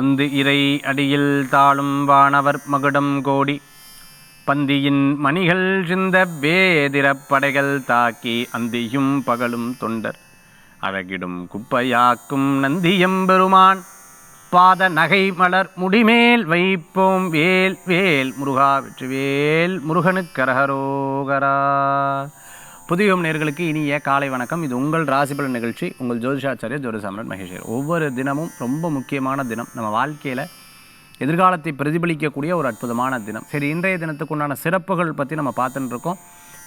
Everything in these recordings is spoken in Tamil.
வந்து இறை அடியில் தாழும் வானவர் மகுடம் கோடி பந்தியின் மணிகள் சிந்த வேதிரப் படைகள் தாக்கி அந்தியும் பகலும் தொண்டர் அழகிடும் குப்பையாக்கும் நந்தியம்பெருமான் பாத நகை மலர் முடிமேல் வைப்போம் வேல் வேல் முருகா வெற்றிவேல் முருகனுக்கரகரோகரா. புதியம் நேர்களுக்கு இனிய காலை வணக்கம். இது உங்கள் ராசிபலன் நிகழ்ச்சி. உங்கள் ஜோதிஷாச்சாரிய ஜோதிஷாமரன் மகேஸ்வர். ஒவ்வொரு தினமும் ரொம்ப முக்கியமான தினம், நம்ம வாழ்க்கையில் எதிர்காலத்தை பிரதிபலிக்கக்கூடிய ஒரு அற்புதமான தினம். சரி, இன்றைய தினத்துக்கு உண்டான சிறப்புகள் பற்றி நம்ம பார்த்துட்டு இருக்கோம்.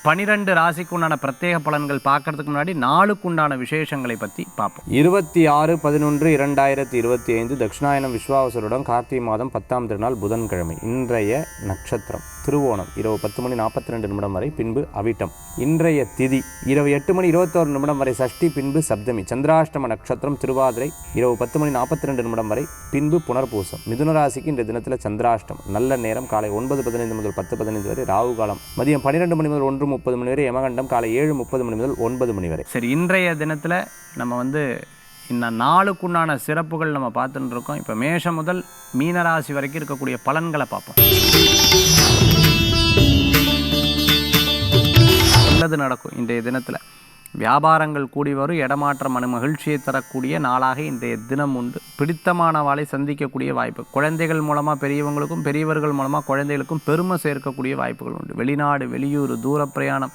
12 ராசிக்கு உண்டான பிரத்யேக பலன்கள் பார்க்கறதுக்கு முன்னாடி நாளுக்கு உண்டான விசேஷங்களை பற்றி பார்ப்போம். 26/11/2025 தட்சிணாயனம் விஸ்வாவசருடன் கார்த்திகை மாதம் 10ஆம் திருநாள் புதன்கிழமை. இன்றைய நட்சத்திரம் திருவோணம் இரவு 10:42 வரை, பின்பு அவிட்டம். இன்றைய திதி இரவு 8:21 வரை சஷ்டி, பின்பு சப்தமி. சந்திராஷ்டம நட்சத்திரம் திருவாதிரை இரவு 10:42 வரை, பின்பு புனர்பூசம். மிதுன ராசிக்கு இன்றைய தினத்தில் சந்திராஷ்டம். நல்ல நேரம் காலை 9:15 முதல் 10:15 வரை, ராகு காலம் மதியம் 12 மணி முதல் 1:30 மணி வரை, யமகண்டம் காலை 7:30 மணி முதல் 9 மணி வரை. சரி, இன்றைய தினத்தில் நம்ம இன்னும் நாளுக்குண்டான சிறப்புகள் நம்ம பார்த்துட்டு இருக்கோம். இப்போ மேஷம் முதல் மீனராசி வரைக்கும் இருக்கக்கூடிய பலன்களை பார்ப்போம். நல்லது நடக்கும். இன்றைய தினத்தில் வியாபாரங்கள் கூடி வரும். இடமாற்ற மகிழ்ச்சியை தரக்கூடிய நாளாக இன்றைய தினம் உண்டு. பிடித்தமானவாளை சந்திக்கக்கூடிய வாய்ப்பு. குழந்தைகள் மூலமாக பெரியவங்களுக்கும், பெரியவர்கள் மூலமாக குழந்தைகளுக்கும் பெருமை சேர்க்கக்கூடிய வாய்ப்புகள் உண்டு. வெளிநாடு, வெளியூர், தூர பிரயாணம்,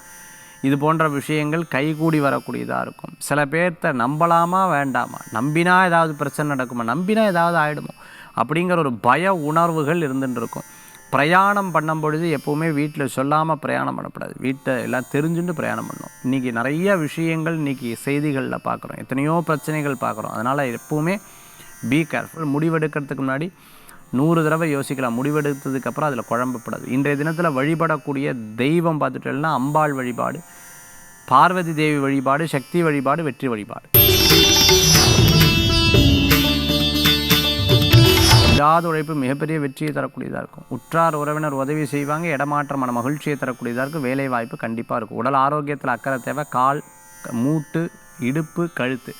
இது போன்ற விஷயங்கள் கைகூடி வரக்கூடியதாக இருக்கும். சில பேர்த்த நம்பலாமா வேண்டாமா, நம்பினா ஏதாவது பிரச்சனை நடக்குமா, நம்பினா ஏதாவது ஆகிடுமோ அப்படிங்கிற ஒரு பய உணர்வுகள் இருந்துட்டு இருக்கும். பிரயாணம் பண்ணும் பொழுது எப்போவுமே வீட்டில் சொல்லாமல் பிரயாணம் பண்ணக்கூடாது. வீட்டை எல்லாம் தெரிஞ்சுட்டு பிரயாணம் பண்ணணும். இன்றைக்கி நிறைய விஷயங்கள் இன்றைக்கி செய்திகளில் பார்க்குறோம், எத்தனையோ பிரச்சனைகள் பார்க்குறோம். அதனால் எப்போவுமே பி கேர்ஃபுல். முடிவெடுக்கிறதுக்கு முன்னாடி 100 தடவை யோசிக்கலாம். முடிவெடுத்ததுக்கப்புறம் அதில் குழம்பப்படாது. இன்றைய தினத்தில் வழிபடக்கூடிய தெய்வம் பார்த்துட்டோம்னா அம்பாள் வழிபாடு, பார்வதி தேவி வழிபாடு, சக்தி வழிபாடு, வெற்றி வழிபாடு. இல்லாத உழைப்பு மிகப்பெரிய வெற்றியை தரக்கூடியதாக இருக்கும். உற்றார் உறவினர் உதவி செய்வாங்க. இடமாற்றமான மகிழ்ச்சியை தரக்கூடியதாக இருக்கும். வேலை வாய்ப்பு கண்டிப்பாக இருக்கும். உடல் ஆரோக்கியத்தில் அக்கறை தேவை. கால், மூட்டு, இடுப்பு, கழுத்து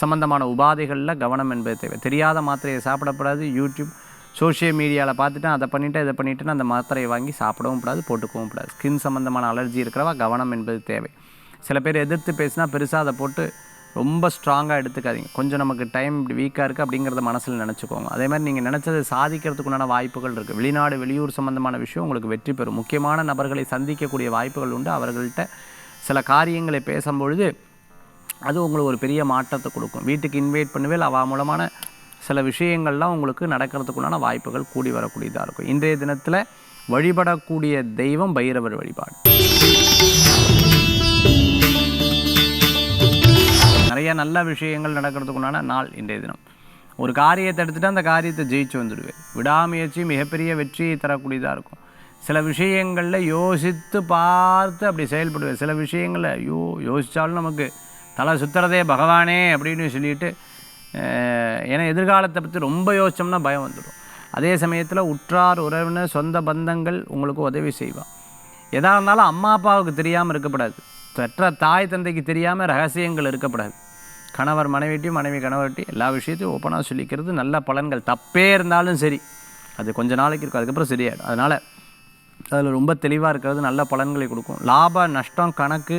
சம்பந்தமான உபாதைகளில் கவனம் என்பது தேவை. தெரியாத மாத்திரையை சாப்பிடக்கூடாது. யூடியூப், சோஷியல் மீடியாவில் பார்த்துட்டேன், அதை பண்ணிவிட்டு இதை பண்ணிவிட்டுன்னு அந்த மாத்திரையை வாங்கி சாப்பிடவும் கூடாது, போட்டுக்கவும் கூடாது. ஸ்கின் சம்மந்தமான அலர்ஜி இருக்கிறவா கவனம் என்பது தேவை. சில பேர் எதிர்த்து பேசினா பெருசாக அதை போட்டு ரொம்ப ஸ்ட்ராங்காக எடுத்துக்காதீங்க. கொஞ்சம் நமக்கு டைம் இப்படி வீக்காக இருக்குது அப்படிங்கிறத மனசில் நினச்சிக்கோங்க. அதே மாதிரி நீங்கள் நினச்சதை சாதிக்கிறதுக்குண்டான வாய்ப்புகள் இருக்குது. வெளிநாடு, வெளியூர் சம்மந்தமான விஷயம் உங்களுக்கு வெற்றி பெறும். முக்கியமான நபர்களை சந்திக்கக்கூடிய வாய்ப்புகள் உண்டு. அவர்கள்ட்ட சில காரியங்களை பேசும்பொழுது அது உங்களுக்கு ஒரு பெரிய மாற்றத்தை கொடுக்கும். வீட்டுக்கு இன்வைட் பண்ணுவேல், அவ மூலமான சில விஷயங்கள்லாம் உங்களுக்கு நடக்கிறதுக்குண்டான வாய்ப்புகள் கூடி வரக்கூடியதாக இருக்கும். இன்றைய தினத்தில் வழிபடக்கூடிய தெய்வம் பைரவர் வழிபாடு. நிறைய நல்ல விஷயங்கள் நடக்கிறதுக்குண்டான நாள் இன்றைய தினம். ஒரு காரியத்தை எடுத்துகிட்டு அந்த காரியத்தை ஜெயிச்சு வந்துடுவேன். விடாமுயற்சி மிகப்பெரிய வெற்றியை தரக்கூடியதாக இருக்கும். சில விஷயங்களில் யோசித்து பார்த்து அப்படி செயல்படுவேன். சில விஷயங்களில் யோசித்தாலும் நமக்கு தலை சுற்றுறதே பகவானே அப்படின்னு சொல்லிட்டு, ஏன்னா எதிர்காலத்தை பற்றி ரொம்ப யோசித்தோம்னா பயம் வந்துடும். அதே சமயத்தில் உற்றார் உறவினர் சொந்த பந்தங்கள் உங்களுக்கு உதவி செய்வான். எதாக இருந்தாலும் அம்மா அப்பாவுக்கு தெரியாமல் இருக்கக்கூடாது. பெற்ற தாய் தந்தைக்கு தெரியாமல் ரகசியங்கள் இருக்கப்படாது. கணவர் மனைவிட்டையும், மனைவி கணவர்கிட்டையும் எல்லா விஷயத்தையும் ஓப்பனாக சொல்லிக்கிறது நல்ல பலன்கள். தப்பே இருந்தாலும் சரி, அது கொஞ்ச நாளைக்கு இருக்கும், அதுக்கப்புறம் சரியாயிடும். அதனால் அதில் ரொம்ப தெளிவாக இருக்கிறது நல்ல பலன்களை கொடுக்கும். லாப நஷ்டம் கணக்கு,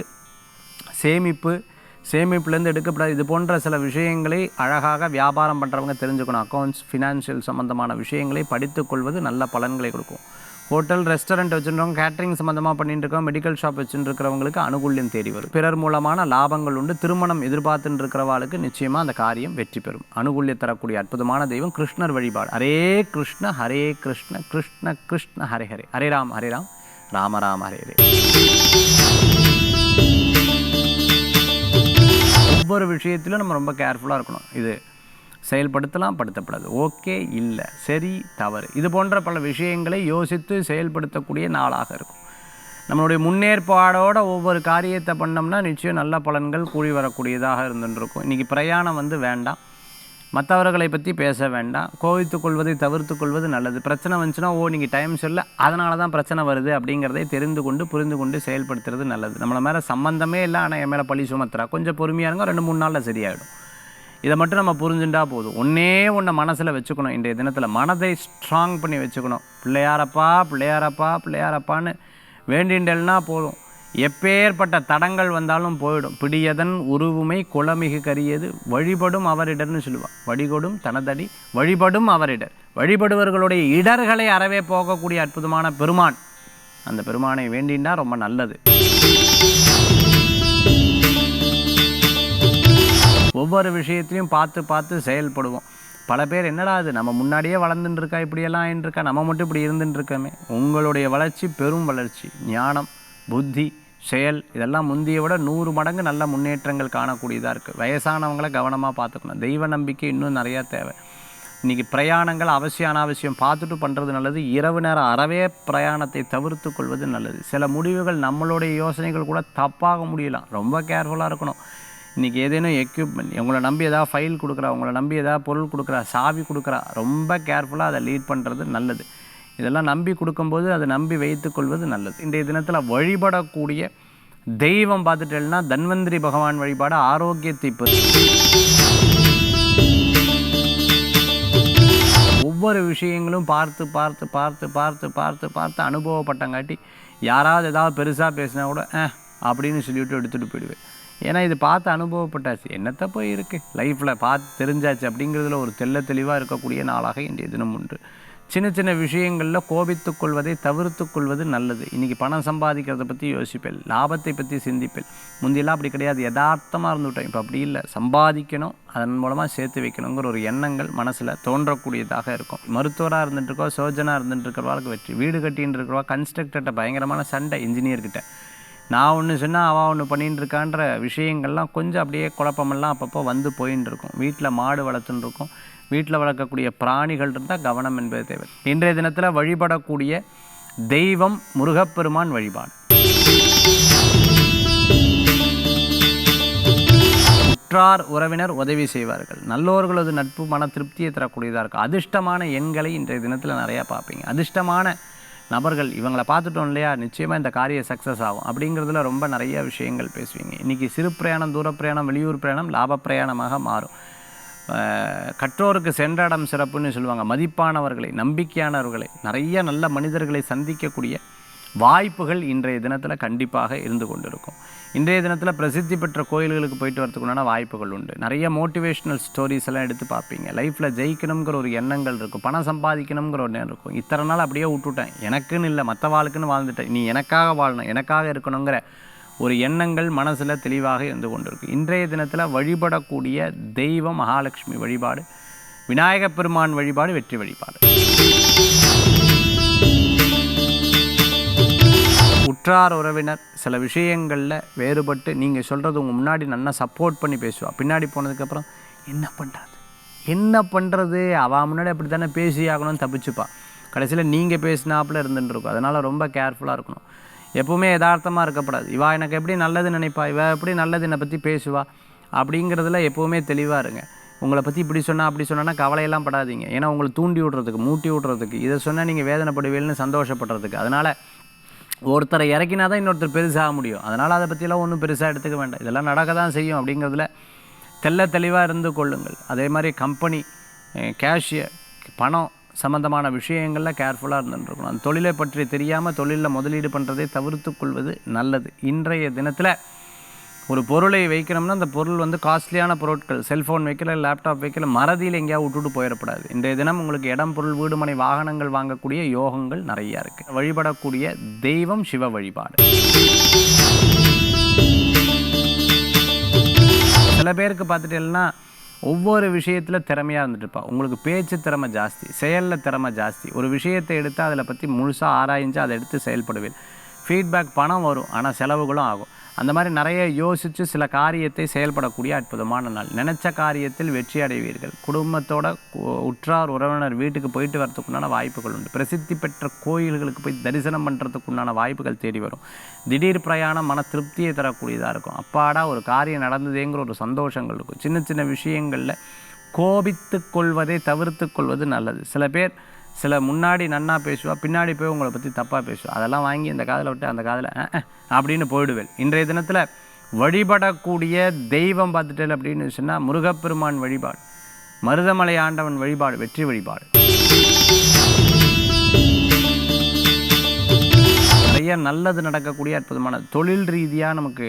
சேமிப்புலேருந்து எடுக்கப்படாது. இது போன்ற சில விஷயங்களை அழகாக வியாபாரம் பண்ணுறவங்க தெரிஞ்சுக்கணும். அக்கௌண்ட்ஸ், ஃபினான்ஷியல் சம்மந்தமான விஷயங்களை படித்துக்கொள்வது நல்ல பலன்களை கொடுக்கும். ஹோட்டல், ரெஸ்டாரண்ட் வச்சுருக்கவங்க, கேட்ரிங் சம்மந்தமாக பண்ணிட்டு இருக்கவங்க, மெடிக்கல் ஷாப் வச்சுருக்கிறவங்களுக்கு அனுகூல்யம் தேடி வரும். பிறர் மூலமான லாபங்கள் உண்டு. திருமணம் எதிர்பார்த்துட்டு இருக்கிறவாளுக்கு நிச்சயமாக அந்த காரியம் வெற்றி பெறும். அனுகூல்யம் தரக்கூடிய அற்புதமான தெய்வம் கிருஷ்ணர் வழிபாடு. ஹரே கிருஷ்ண ஹரே கிருஷ்ண கிருஷ்ண கிருஷ்ண ஹரே ஹரே, ஹரே ராம் ஹரே ராம், ராம ராம ஹரே ஹரே. ஒவ்வொரு விஷயத்திலும் நம்ம ரொம்ப கேர்ஃபுல்லாக இருக்கணும். இது செயல்படுத்தலாம், படுத்தப்படாது, ஓகே, இல்லை, சரி, தவறு, இது போன்ற பல விஷயங்களை யோசித்து செயல்படுத்தக்கூடிய நாளாக இருக்கும். நம்மளுடைய முன்னேற்பாடோட ஒவ்வொரு காரியத்தை பண்ணோம்னா நிச்சயம் நல்ல பலன்கள் கூடி வரக்கூடியதாக இருந்துருக்கும். இன்றைக்கி பிரயாணம் வேண்டாம். மற்றவர்களை பற்றி பேச வேண்டாம். கோவித்து கொள்வதை தவிர்த்து கொள்வது நல்லது. பிரச்சனை வந்துச்சுன்னா நீங்கள் டைம் சொல்ல, அதனால தான் பிரச்சனை வருது அப்படிங்கிறதை தெரிந்து கொண்டு புரிந்து கொண்டு செயல்படுத்துறது நல்லது. நம்மளை மேலே சம்மந்தமே இல்லை, ஆனால் என் மேலே பழி சுமத்துறா, கொஞ்சம் பொறுமையாக இருங்க, 2-3 நாளில் சரியாயிடும். இதை மட்டும் நம்ம புரிஞ்சுட்டா போதும். ஒன்றை மனசில் வச்சுக்கணும். இன்றைய தினத்தில் மனதை ஸ்ட்ராங் பண்ணி வச்சுக்கணும். பிள்ளையாரப்பா பிள்ளையாரப்பா பிள்ளையாரப்பான்னு வேண்டின்றல்னா போதும். எப்பேற்பட்ட தடங்கள் வந்தாலும் போயிடும். பிடியதன் உருவுமை குளமிகு கரியது வழிபடும் அவரிடர்னு சொல்லுவாள். வழிகொடும் தனதடி வழிபடும் அவரிடர். வழிபடுவர்களுடைய இடர்களை அறவே போகக்கூடிய அற்புதமான பெருமான். அந்த பெருமானை வேண்டினா ரொம்ப நல்லது. ஒவ்வொரு விஷயத்தையும் பார்த்து பார்த்து செயல்படுவோம். பல பேர் என்னடா அது நம்ம முன்னாடியே வளர்ந்துட்டு இருக்கா, இப்படியெல்லாம் இருக்கா, நம்ம மட்டும் இப்படி இருந்துட்டு இருக்கமே. உங்களுடைய வளர்ச்சி பெரும் வளர்ச்சி. ஞானம், புத்தி, செயல் இதெல்லாம் முந்தியை விட 100 மடங்கு நல்ல முன்னேற்றங்கள் காணக்கூடியதாக இருக்குது. வயசானவங்களை கவனமாக பார்த்துக்கணும். தெய்வ நம்பிக்கை இன்னும் நிறையா தேவை. இன்றைக்கி பிரயாணங்கள் அவசியம் அனாவசியம் பார்த்துட்டு பண்ணுறது நல்லது. இரவு நேரம் அறவே பிரயாணத்தை தவிர்த்து கொள்வது நல்லது. சில முடிவுகள் நம்மளுடைய யோசனைகள் கூட தப்பாக முடியலாம். ரொம்ப கேர்ஃபுல்லாக இருக்கணும். இன்றைக்கி ஏதேனும் எக்யூப்மெண்ட் உங்களை நம்பி ஏதாவது ஃபைல் கொடுக்குறா, உங்களை நம்பி ஏதாவது பொருள் கொடுக்குறா, சாவி கொடுக்குறா, ரொம்ப கேர்ஃபுல்லாக அதை லீட் பண்ணுறது நல்லது. இதெல்லாம் நம்பி கொடுக்கும்போது அதை நம்பி வைத்து கொள்வது நல்லது. இன்றைய தினத்தில் வழிபடக்கூடிய தெய்வம் பார்த்துட்டேன்னா தன்வந்திரி பகவான் வழிபாடு ஆரோக்கியத்தை பெறும். ஒவ்வொரு விஷயங்களும் பார்த்து பார்த்து பார்த்து பார்த்து பார்த்து பார்த்து அனுபவப்பட்டங்காட்டி யாராவது ஏதாவது பெருசாக பேசினா கூட அப்படின்னு சொல்லிவிட்டு எடுத்துகிட்டு போயிடுவேன். ஏன்னா இது பார்த்து அனுபவப்பட்டாச்சு, என்னத்தை போய் இருக்குது லைஃப்பில் பார்த்து தெரிஞ்சாச்சு அப்படிங்கிறதுல ஒரு தெளிவாக இருக்கக்கூடிய நாளாக இன்றைய தினம் உண்டு. சின்ன சின்ன விஷயங்களில் கோபித்து கொள்வதை தவிர்த்து கொள்வது நல்லது. இன்றைக்கி பணம் சம்பாதிக்கிறத பற்றி யோசிப்பேன், லாபத்தை பற்றி சிந்திப்பேன். முந்தியெல்லாம் அப்படி கிடையாது, யதார்த்தமாக இருந்துவிட்டோம். இப்போ அப்படி இல்லை, சம்பாதிக்கணும், அதன் மூலமாக சேர்த்து வைக்கணுங்கிற ஒரு எண்ணங்கள் மனசில் தோன்றக்கூடியதாக இருக்கும். மருத்துவராக இருந்துட்டுருக்கோம், சர்ஜனாக இருந்துட்டுருக்கிறவாளுக்கு வெற்றி. வீடு கட்டின்னு இருக்கிறவா கன்ஸ்ட்ரக்டர்கிட்ட பயங்கரமான சண்டை, இன்ஜினியர்கிட்ட நான் ஒன்று சொன்னால் அவள் ஒன்று பண்ணின்னு இருக்கான்ற விஷயங்கள்லாம் கொஞ்சம் அப்படியே குழப்பமெல்லாம் அப்பப்போ வந்து போயின்னு இருக்கும். வீட்டில் மாடு வளர்த்துன்னு இருக்கும், வீட்டில் வளர்க்கக்கூடிய பிராணிகள் இருந்தால் கவனம் என்பது தேவை. இன்றைய தினத்தில் வழிபடக்கூடிய தெய்வம் முருகப்பெருமான் வழிபாடு. உற்றார் உறவினர் உதவி செய்வார்கள். நல்லோர்களது நட்பு மன திருப்தியை தரக்கூடியதாக இருக்கும். அதிர்ஷ்டமான எண்களை இன்றைய தினத்தில் நிறையா பார்ப்பீங்க. அதிர்ஷ்டமான நபர்கள் இவங்களை பார்த்துட்டோம் இல்லையா, நிச்சயமாக இந்த காரியம் சக்ஸஸ் ஆகும் அப்படிங்கிறதுல ரொம்ப நிறைய விஷயங்கள் பேசுவீங்க. இன்றைக்கி சிறு பிரயாணம், தூர பிரயாணம், வெளியூர் பிரயாணம் லாப பிரயாணமாக மாறும். கற்றோருக்கு சென்ற இடம் சிறப்புன்னு சொல்லுவாங்க. மதிப்பானவர்களை, நம்பிக்கையானவர்களை, நிறைய நல்ல மனிதர்களை சந்திக்கக்கூடிய வாய்ப்புகள் இன்றைய தினத்தில் கண்டிப்பாக இருந்து கொண்டிருக்கும். இன்றைய தினத்தில் பிரசித்தி பெற்ற கோயில்களுக்கு போயிட்டு வரதுக்குண்டான வாய்ப்புகள் உண்டு. நிறைய மோட்டிவேஷ்னல் ஸ்டோரிஸ் எல்லாம் எடுத்து பார்ப்பீங்க. லைஃப்பில் ஜெயிக்கணுங்கிற ஒரு எண்ணங்கள் இருக்கும், பணம் சம்பாதிக்கணுங்கிற ஒரு எண்ணம் இருக்கும். இத்தனை நாள் அப்படியே விட்டுவிட்டேன், எனக்குன்னு இல்லை மற்ற வாழ்க்குன்னு வாழ்ந்துட்டேன், நீ எனக்காக வாழணும், எனக்காக இருக்கணுங்கிற ஒரு எண்ணங்கள் மனசில் தெளிவாக இருந்து கொண்டிருக்கு. இன்றைய தினத்தில் வழிபடக்கூடிய தெய்வம் மகாலட்சுமி வழிபாடு, விநாயகப் பெருமான் வழிபாடு, வெற்றி வழிபாடு. உற்றார் உறவினர் சில விஷயங்களில் வேறுபட்டு நீங்கள் சொல்கிறது உங்கள் முன்னாடி நல்லா சப்போர்ட் பண்ணி பேசுவா, பின்னாடி போனதுக்கப்புறம் என்ன பண்ணுறது அவள் முன்னாடி அப்படி தானே பேசி ஆகணும்னு தப்பிச்சுப்பா. கடைசியில் நீங்கள் பேசினாப்புல இருந்துட்டுருக்கும். அதனால் ரொம்ப கேர்ஃபுல்லாக இருக்கணும். எப்போவுமே யதார்த்தமாக இருக்கக்கூடாது. இவா எனக்கு எப்படி நல்லது நினைப்பா, இவள் எப்படி நல்லது என்னை பற்றி பேசுவா அப்படிங்கிறதுல எப்போவுமே தெளிவாக இருங்க. உங்களை பற்றி இப்படி சொன்னால் அப்படி சொன்னால் கவலையெல்லாம் படாதீங்க. ஏன்னா உங்களை தூண்டி விட்றதுக்கு, மூட்டி விட்றதுக்கு, இதை சொன்னால் நீங்கள் வேதனைப்படுவீல்னு சந்தோஷப்படுறதுக்கு. அதனால் ஒருத்தரை இறக்கினா தான் இன்னொருத்தர் பெருசாக முடியும். அதனால் அதை பற்றியெல்லாம் ஒன்றும் பெருசாக எடுத்துக்க வேண்டாம். இதெல்லாம் நடக்க தான் செய்யும் அப்படிங்கிறதுல தெளிவாக இருந்து கொள்ளுங்கள். அதே மாதிரி கம்பெனி, கேஷியர், பணம் சம்மந்தமான விஷயங்களில் கேர்ஃபுல்லாக இருந்துருக்கணும். அந்த தொழிலை பற்றி தெரியாமல் தொழிலில் முதலீடு பண்ணுறதை தவிர்த்து கொள்வது நல்லது. இன்றைய தினத்தில் ஒரு பொருளை வைக்கணும்னா அந்த பொருள் காஸ்ட்லியான பொருட்கள், செல்ஃபோன் வைக்கல, லேப்டாப் வைக்கல, மறதியில் எங்கேயாவது விட்டுட்டு போயிடக்கூடாது. இன்றைய தினம் உங்களுக்கு இடம், பொருள், வீடு, மனை, வாகனங்கள் வாங்கக்கூடிய யோகங்கள் நிறையா இருக்குது. வழிபடக்கூடிய தெய்வம் சிவ வழிபாடு. சில பேருக்கு பார்த்துட்டேன்னா ஒவ்வொரு விஷயத்தில் திறமையாக இருந்துட்டுப்பா. உங்களுக்கு பேச்சு திறமை ஜாஸ்தி, செயலில் திறமை ஜாஸ்தி. ஒரு விஷயத்தை எடுத்து அதில் பற்றி முழுசாக ஆராய்ஞ்சு அதை எடுத்து செயல்படுவேன். ஃபீட்பேக் பணம் வரும், ஆனால் செலவுகளும் ஆகும். அந்த மாதிரி நிறைய யோசித்து சில காரியத்தை செயல்படக்கூடிய அற்புதமான நாள். நினச்ச காரியத்தில் வெற்றி அடைவீர்கள். குடும்பத்தோட உற்றார் உறவினர் வீட்டுக்கு போயிட்டு வரத்துக்குண்டான வாய்ப்புகள் உண்டு. பிரசித்தி பெற்ற கோயில்களுக்கு போய் தரிசனம் பண்ணுறதுக்குண்டான வாய்ப்புகள் தேடி வரும். திடீர் பிரயாணம் மன திருப்தியை தரக்கூடியதாக இருக்கும். அப்பாடா ஒரு காரியம் நடந்ததேங்கிற ஒரு சந்தோஷங்கள் இருக்கும். சின்ன சின்ன விஷயங்களில் கோபித்து கொள்வதை தவிர்த்து கொள்வது நல்லது. சில பேர் முன்னாடி நன்னா பேசுவா, பின்னாடி போய் உங்களை பற்றி தப்பாக பேசுவா. அதெல்லாம் வாங்கி இந்த காதில் விட்டு அந்த காதில் அப்படின்னு போயிடுவேன். இன்றைய தினத்தில் வழிபடக்கூடிய தெய்வம் பார்த்துட்டேன் அப்படின்னு சொன்னால் முருகப்பெருமான் வழிபாடு, மருதமலை ஆண்டவன் வழிபாடு, வெற்றி வழிபாடு. நிறைய நல்லது நடக்கக்கூடிய அற்புதமான தொழில் ரீதியாக நமக்கு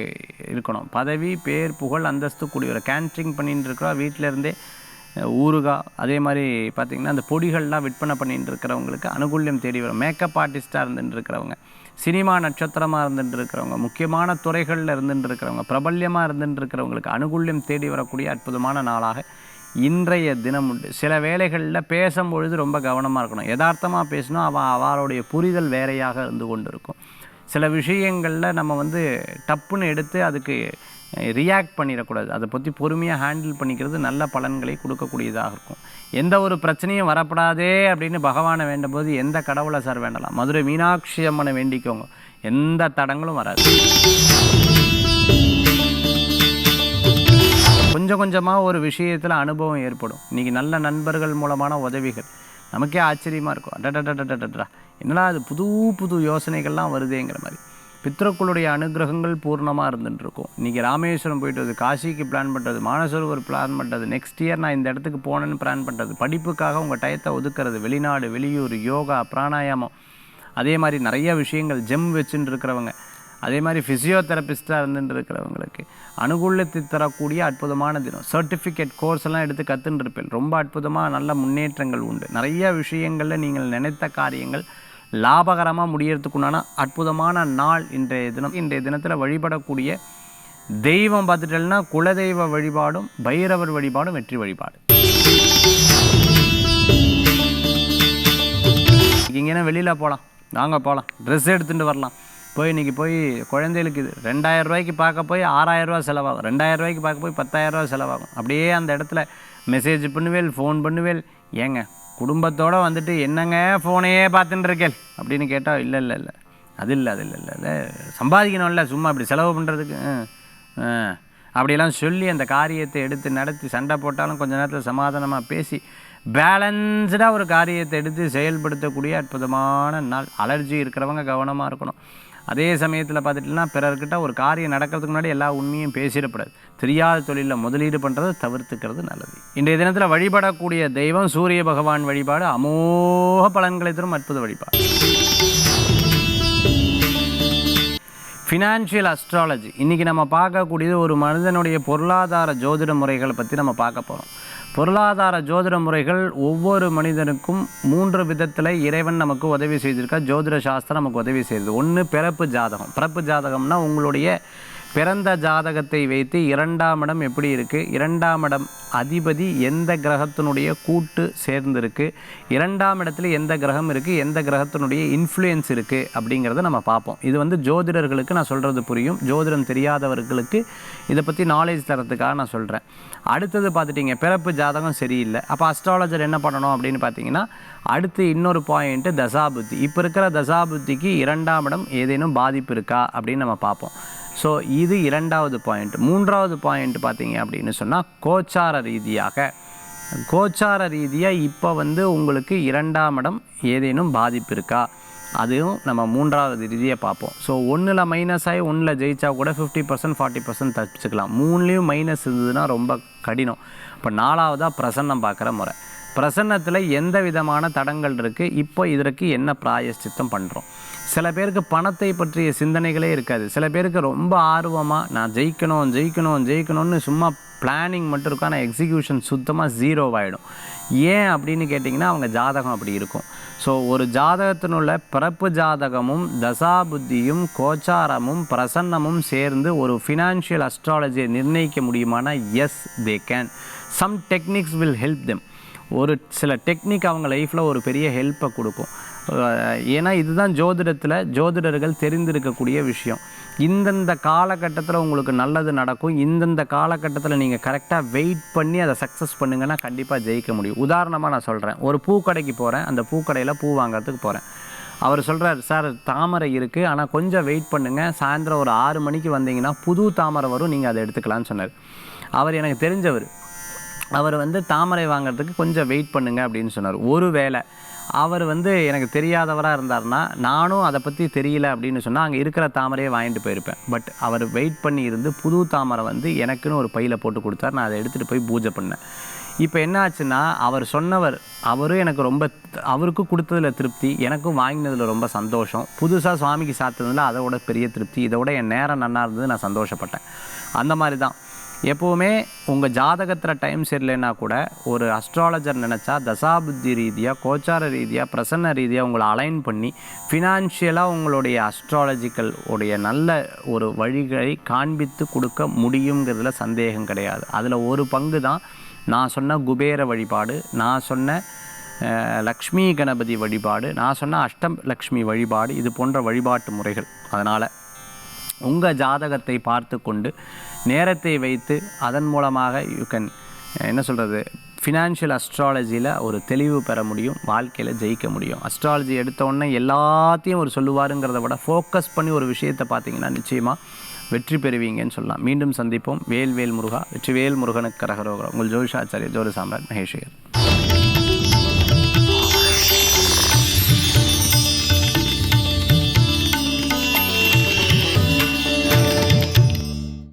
இருக்கணும். பதவி, பேர், புகழ், அந்தஸ்து கூடிய ஒரு கேன்ட்ரிங் பண்ணிட்டு இருக்கிறோம், வீட்டில் இருந்தே ஊறுகாய், அதே மாதிரி பார்த்திங்கன்னா அந்த பொடிகள்லாம் விற்பனை பண்ணிட்டு இருக்கிறவங்களுக்கு அனுகூல்யம் தேடி வரும். மேக்கப் ஆர்டிஸ்ட்டாக இருந்துட்டு இருக்கிறவங்க, சினிமா நட்சத்திரமாக இருந்துட்டு இருக்கிறவங்க, முக்கியமான துறைகளில் இருந்துட்டு இருக்கிறவங்க, பிரபல்யமாக இருந்துட்டு இருக்கிறவங்களுக்கு அனுகூல்யம் தேடி வரக்கூடிய அற்புதமான நாளாக இன்றைய தினம் உண்டு. சில வேளைகளில் பேசும்பொழுது ரொம்ப கவனமாக இருக்கணும். யதார்த்தமாக பேசணும், அவளுடைய புரிதல் வேறையாக இருந்து கொண்டு இருக்கும். சில விஷயங்களில் நம்ம டப்புன்னு எடுத்து அதுக்கு ரியாக்ட் பண்ணிடக்கூடாது. அதை பற்றி பொறுமையாக ஹேண்டில் பண்ணிக்கிறது நல்ல பலன்களை கொடுக்கக்கூடியதாக இருக்கும். எந்த ஒரு பிரச்சனையும் வரப்படாதே அப்படின்னு பகவானை வேண்டும் போது எந்த கடவுளை சார் வேண்டலாம்? மதுரை மீனாட்சி அம்மனை வேண்டிக்கோங்க, எந்த தடங்களும் வராது. கொஞ்சம் கொஞ்சமாக ஒரு விஷயத்தில் அனுபவம் ஏற்படும். இன்றைக்கி நல்ல நண்பர்கள் மூலமான உதவிகள் நமக்கே ஆச்சரியமாக இருக்கும். அடடடடடடா, என்னடா அது புது புது யோசனைகள்லாம் வருதேங்கிற மாதிரி. பித்ருக்களுடைய அனுகிரகங்கள் பூர்ணமாக இருந்துட்டுருக்கும். இன்றைக்கி ராமேஸ்வரம் போய்ட்டு வருது, காசிக்கு பிளான் பண்ணுறது, மானசரோவர் பிளான் பண்ணுறது, நெக்ஸ்ட் இயர் நான் இந்த இடத்துக்கு போனேன்னு பிளான் பண்ணுறது, படிப்புக்காக உங்கள் டயத்தை ஒதுக்கிறது, வெளிநாடு வெளியூர், யோகா, பிராணாயாமம், அதே மாதிரி நிறைய விஷயங்கள், ஜெம் வச்சுட்டு இருக்கிறவங்க, அதே மாதிரி ஃபிசியோதெரபிஸ்ட்டாக இருந்துட்டு இருக்கிறவங்களுக்கு அனுகூலத்தை தரக்கூடிய அற்புதமான தினம். சர்டிஃபிகேட் கோர்ஸ் எல்லாம் எடுத்து கற்றுன்னு இருப்பேன். ரொம்ப அற்புதமாக நல்ல முன்னேற்றங்கள் உண்டு. நிறைய விஷயங்களில் நீங்கள் நினைத்த காரியங்கள் லாபகரமாக முடியறதுக்குண்டான அற்புதமான நாள் இன்றைய தினம். இன்றைய தினத்தில் வழிபடக்கூடிய தெய்வம் பார்த்துட்டேன்னா குலதெய்வ வழிபாடும் பைரவர் வழிபாடும் வெற்றி வழிபாடு. இங்கேனா வெளியில் போகலாம், நாங்கள் போகலாம், ட்ரெஸ் எடுத்துகிட்டு வரலாம். இன்றைக்கி குழந்தைகளுக்கு இது 2000 ரூபாய்க்கு பார்க்க போய் 6000 ரூபா செலவாகும், 2000 ரூபாய்க்கு பார்க்க போய் 10,000 ரூபா செலவாகும். அப்படியே அந்த இடத்துல மெசேஜ் பண்ணுவேல், ஃபோன் பண்ணுவேல், ஏங்க குடும்பத்தோடு என்னங்க ஃபோனையே பார்த்துட்டு இருக்கேன் அப்படின்னு கேட்டால் இல்லை அது இல்லை சம்பாதிக்கணும்ல, சும்மா அப்படி செலவு பண்ணுறதுக்கு அப்படியெல்லாம் சொல்லி அந்த காரியத்தை எடுத்து நடத்தி சண்டை போட்டாலும் கொஞ்ச நேரத்தில் சமாதானமாக பேசி பேலன்ஸ்டாக ஒரு காரியத்தை எடுத்து செயல்படுத்தக்கூடிய அற்புதமான நாள். அலர்ஜி இருக்கிறவங்க கவனமாக இருக்கணும். அதே சமயத்தில் பார்த்துட்டிங்கன்னா பிறர்கிட்ட ஒரு காரியம் நடக்கிறதுக்கு முன்னாடி எல்லா உண்மையும் பேசிடப்படாது. தெரியாத தொழிலில் முதலீடு பண்ணுறது தவிர்த்துக்கிறது நல்லது. இன்றைய தினத்தில் வழிபடக்கூடிய தெய்வம் சூரிய பகவான் வழிபாடு அமோக பலன்களை தரும் அற்புத வழிபாடு. ஃபினான்ஷியல் அஸ்ட்ராலஜி இன்றைக்கி நம்ம பார்க்கக்கூடியது ஒரு மனிதனுடைய பொருளாதார ஜோதிட முறைகளை பற்றி நம்ம பார்க்க போகிறோம். பொருளாதார ஜோதிட முறைகள் ஒவ்வொரு மனிதனுக்கும் 3 விதத்தில் இறைவன் நமக்கு உதவி செய்திருக்கா. ஜோதிட சாஸ்திரம் நமக்கு உதவி செய்யுது. ஒன்று பிறப்பு ஜாதகம். பிறப்பு ஜாதகம்னா உங்களுடைய பிறந்த ஜாதகத்தை வைத்து 2ஆம் இடம் எப்படி இருக்குது, 2ஆம் இடம் அதிபதி எந்த கிரகத்தினுடைய கூட்டு சேர்ந்துருக்கு, 2ஆம் இடத்துல எந்த கிரகம் இருக்குது, எந்த கிரகத்தினுடைய இன்ஃப்ளூயன்ஸ் இருக்குது அப்படிங்கிறத நம்ம பார்ப்போம். இது ஜோதிடர்களுக்கு நான் சொல்கிறது புரியும், ஜோதிடம் தெரியாதவர்களுக்கு இதை பற்றி நாலேஜ் தரத்துக்காக நான் சொல்கிறேன். அடுத்தது பார்த்துட்டிங்க, பிறப்பு ஜாதகம் சரியில்லை, அப்போ அஸ்ட்ராலஜர் என்ன பண்ணணும் அப்படின்னு பார்த்தீங்கன்னா, அடுத்து இன்னொரு பாயிண்ட்டு தசாபுத்தி. இப்போ இருக்கிற தசாபுத்திக்கு 2ஆம் இடம் ஏதேனும் பாதிப்பு இருக்கா அப்படின்னு நம்ம பார்ப்போம். ஸோ இது 2வது பாயிண்ட். 3வது பாயிண்ட் பார்த்தீங்க அப்படின்னு சொன்னால் கோச்சார ரீதியாக இப்போ உங்களுக்கு 2ஆம் இடம் ஏதேனும் பாதிப்பு இருக்கா, அதுவும் நம்ம 3வது ரீதியாக பார்ப்போம். ஸோ 1ல் மைனஸ் ஆகி 1ல் ஜெயிச்சா கூட 50% 40% தப்பிச்சுக்கலாம். 3லேயும் மைனஸ் இருந்ததுன்னா ரொம்ப கடினம். இப்போ 4வதாக பிரசன்னம் பார்க்குற முறை. பிரசன்னத்தில் எந்த விதமான தடங்கள் இருக்குது, இப்போ இதற்கு என்ன பிராயஷ்சித்தம் பண்ணுறோம். சில பேருக்கு பணத்தை பற்றிய சிந்தனைகளே இருக்காது. சில பேருக்கு ரொம்ப ஆர்வமாக நான் ஜெயிக்கணும்னு சும்மா பிளானிங் மட்டும் இருக்கும், ஆனால் எக்ஸிக்யூஷன் சுத்தமாக 0 ஆகிடும். ஏன் அப்படின்னு கேட்டிங்கன்னா அவங்க ஜாதகம் அப்படி இருக்கும். ஸோ ஒரு ஜாதகத்தினுள்ள பிறப்பு ஜாதகமும் தசாபுத்தியும் கோச்சாரமும் பிரசன்னமும் சேர்ந்து ஒரு ஃபினான்ஷியல் அஸ்ட்ராலஜியை நிர்ணயிக்க முடியுமானா yes they can. Some techniques will help them. ஒரு சில டெக்னிக் அவங்க லைஃப்பில் ஒரு பெரிய ஹெல்ப்பை கொடுக்கும். ஏன்னா இதுதான் ஜோதிடர்கள் தெரிந்திருக்கக்கூடிய விஷயம். இந்தந்த காலகட்டத்தில் உங்களுக்கு நல்லது நடக்கும், இந்தந்த காலகட்டத்தில் நீங்கள் கரெக்டாக வெயிட் பண்ணி அதை சக்ஸஸ் பண்ணுங்கன்னா கண்டிப்பாக ஜெயிக்க முடியும். உதாரணமாக நான் சொல்கிறேன், ஒரு பூக்கடைக்கு போகிறேன், அந்த பூக்கடையில் பூ வாங்கிறதுக்கு போகிறேன். அவர் சொல்கிறார், சார் தாமரை இருக்குது, ஆனால் கொஞ்சம் வெயிட் பண்ணுங்கள், சாயந்தரம் ஒரு 6 மணிக்கு வந்தீங்கன்னா புது தாமரை வரும், நீங்கள் அதை எடுத்துக்கலான்னு சொன்னார். அவர் எனக்கு தெரிஞ்சவர். அவர் வந்து தாமரை வாங்குறதுக்கு கொஞ்சம் வெயிட் பண்ணுங்க அப்படின்னு சொன்னார். ஒருவேளை அவர் வந்து எனக்கு தெரியாதவராக இருந்தார்னா, நானும் அதை பற்றி தெரியல அப்படின்னு சொன்னால் அங்கே இருக்கிற தாமரையை வாங்கிட்டு போயிருப்பேன். பட் அவர் வெயிட் பண்ணி இருந்து புது தாமரை வந்து எனக்குன்னு ஒரு பையில் போட்டு கொடுத்தார். நான் அதை எடுத்துகிட்டு போய் பூஜை பண்ணேன். இப்போ என்ன ஆச்சுன்னா, அவர் சொன்னவர் அவரும் எனக்கு ரொம்ப அவருக்கும் கொடுத்ததில் திருப்தி, எனக்கும் வாங்கினதில் ரொம்ப சந்தோஷம். புதுசாக சுவாமிக்கு சாத்துனதில் அதோட பெரிய திருப்தி. இதோட என் நேரம் நன்னா இருந்தது, நான் சந்தோஷப்பட்டேன். அந்த மாதிரி தான் எப்போவுமே உங்கள் ஜாதகத்தில் டைம் சரியில்லைன்னா கூட ஒரு அஸ்ட்ராலஜர் நினச்சா தசாபுத்தி ரீதியாக, கோச்சார ரீதியாக, பிரசன்ன ரீதியாக உங்களை அலைன் பண்ணி ஃபினான்ஷியலாக உங்களுடைய அஸ்ட்ராலஜிக்கல் உடைய நல்ல ஒரு வழிகளை காண்பித்து கொடுக்க முடியுங்கிறதுல சந்தேகம் கிடையாது. அதில் ஒரு பங்கு தான் நான் சொன்ன குபேர வழிபாடு, நான் சொன்ன லக்ஷ்மி கணபதி வழிபாடு, நான் சொன்ன அஷ்டலக்ஷ்மி வழிபாடு, இது போன்ற வழிபாட்டு முறைகள். அதனால் உங்கள் ஜாதகத்தை பார்த்து கொண்டு நேரத்தை வைத்து அதன் மூலமாக யூ கேன் என்ன சொல்கிறது, ஃபினான்ஷியல் அஸ்ட்ராலஜியில் ஒரு தெளிவு பெற முடியும், வாழ்க்கையில் ஜெயிக்க முடியும். அஸ்ட்ராலஜி எடுத்தோடனே எல்லாத்தையும் ஒரு சொல்லுவாருங்கிறத விட ஃபோக்கஸ் பண்ணி ஒரு விஷயத்தை பார்த்தீங்கன்னா நிச்சயமாக வெற்றி பெறுவீங்கன்னு சொல்லலாம். மீண்டும் சந்திப்போம். வேல் வேல் முருகா, வெற்றிவேல் முருகனுக்கு கரகரோகரம். உங்கள் ஜோதிஷாச்சாரியர் ஜோதி சாம்ராட் மகேஷ் ஐயர்.